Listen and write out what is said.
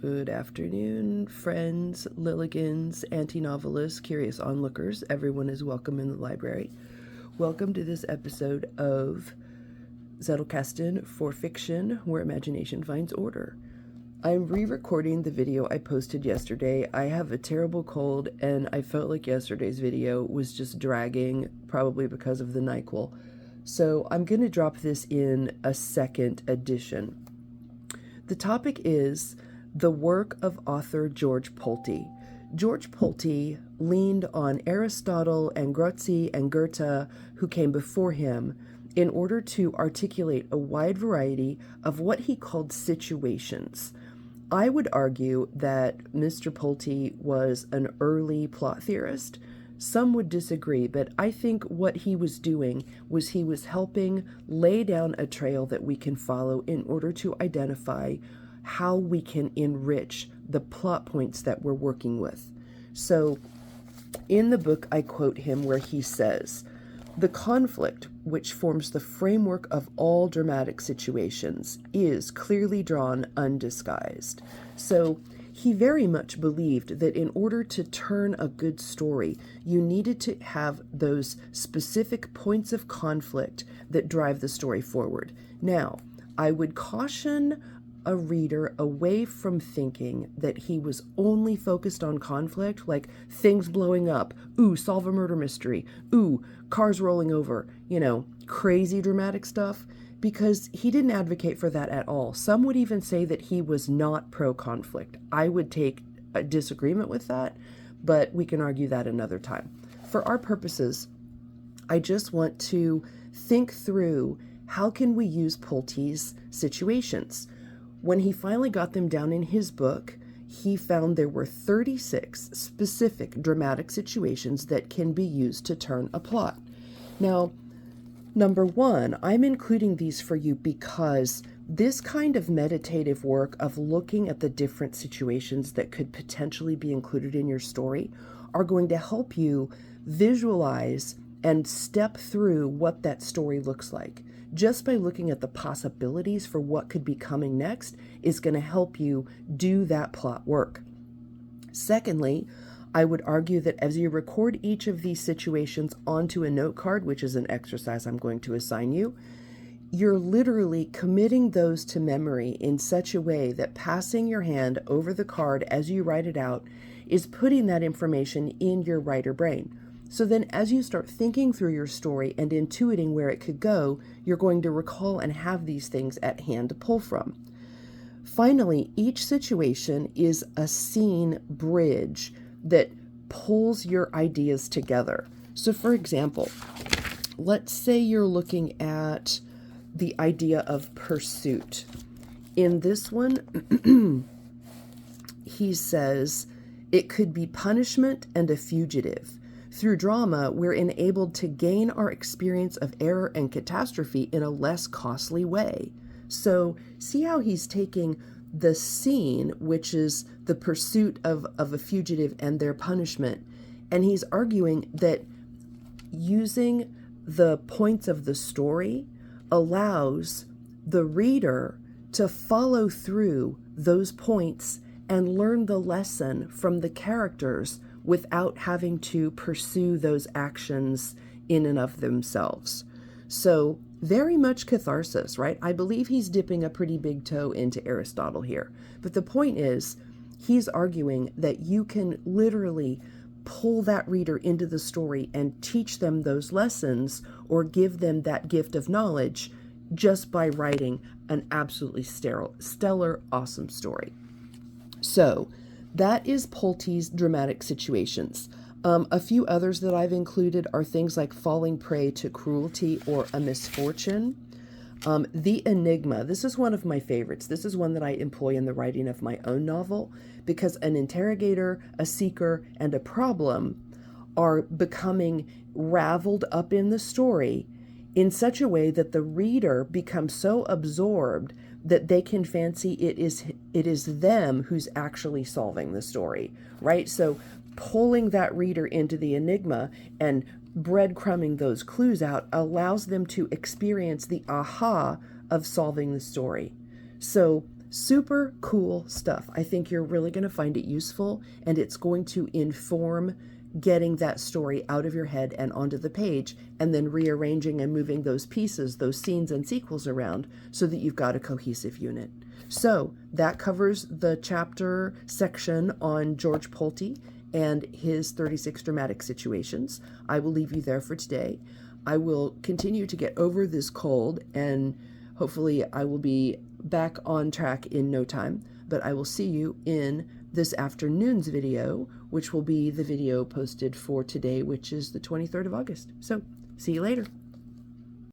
Good afternoon, friends, Lilligans, anti-novelists, curious onlookers. Everyone is welcome in the library. Welcome to this episode of Zettelkasten for Fiction, where imagination finds order. I'm re-recording the video I posted yesterday. I have a terrible cold, and I felt like yesterday's video was just dragging, probably because of the NyQuil. So I'm going to drop this in a second edition. The topic is the work of author George Polti. George Polti leaned on Aristotle and Grozzi and Goethe, who came before him, in order to articulate a wide variety of what he called situations. I would argue that Mr. Polti was an early plot theorist. Some would disagree, but I think what he was doing was he was helping lay down a trail that we can follow in order to identify how we can enrich the plot points that we're working with. So in the book, I quote him where he says, "The conflict, which forms the framework of all dramatic situations, is clearly drawn undisguised." So he very much believed that in order to turn a good story, you needed to have those specific points of conflict that drive the story forward. Now, I would caution a reader away from thinking that he was only focused on conflict, like things blowing up, ooh, solve a murder mystery, ooh, cars rolling over, crazy dramatic stuff, because he didn't advocate for that at all. Some would even say that he was not pro-conflict. I would take a disagreement with that, but we can argue that another time. For our purposes, I just want to think through how can we use Polti's situations. When he finally got them down in his book, he found there were 36 specific dramatic situations that can be used to turn a plot. Now, number one, I'm including these for you because this kind of meditative work of looking at the different situations that could potentially be included in your story are going to help you visualize and step through what that story looks like. Just by looking at the possibilities for what could be coming next is going to help you do that plot work. Secondly, I would argue that as you record each of these situations onto a note card, which is an exercise I'm going to assign you, you're literally committing those to memory in such a way that passing your hand over the card as you write it out is putting that information in your writer brain. So then as you start thinking through your story and intuiting where it could go, you're going to recall and have these things at hand to pull from. Finally, each situation is a scene bridge that pulls your ideas together. So for example, let's say you're looking at the idea of pursuit. In this one, he says, it could be punishment and a fugitive. Through drama, we're enabled to gain our experience of error and catastrophe in a less costly way. So see how he's taking the scene, which is the pursuit of a fugitive and their punishment, and he's arguing that using the points of the story allows the reader to follow through those points and learn the lesson from the characters without having to pursue those actions in and of themselves. So very much catharsis, right? I believe he's dipping a pretty big toe into Aristotle here. But the point is, he's arguing that you can literally pull that reader into the story and teach them those lessons or give them that gift of knowledge just by writing an absolutely stellar, awesome story. So that is Polti's dramatic situations. A few others that I've included are things like falling prey to cruelty or a misfortune. The enigma, this is one of my favorites. This is one that I employ in the writing of my own novel because an interrogator, a seeker, and a problem are becoming raveled up in the story in such a way that the reader becomes so absorbed that they can fancy it is them who's actually solving the story, right? So pulling that reader into the enigma and breadcrumbing those clues out allows them to experience the aha of solving the story. So Super cool stuff. I think you're really going to find it useful, and it's going to inform getting that story out of your head and onto the page, and then rearranging and moving those pieces, those scenes and sequels around so that you've got a cohesive unit. So that covers the chapter section on George Polti and his 36 dramatic situations. I will leave you there for today. I will continue to get over this cold, and hopefully I will be back on track in no time, but I will see you in this afternoon's video, which will be the video posted for today, which is the 23rd of August. So see you later.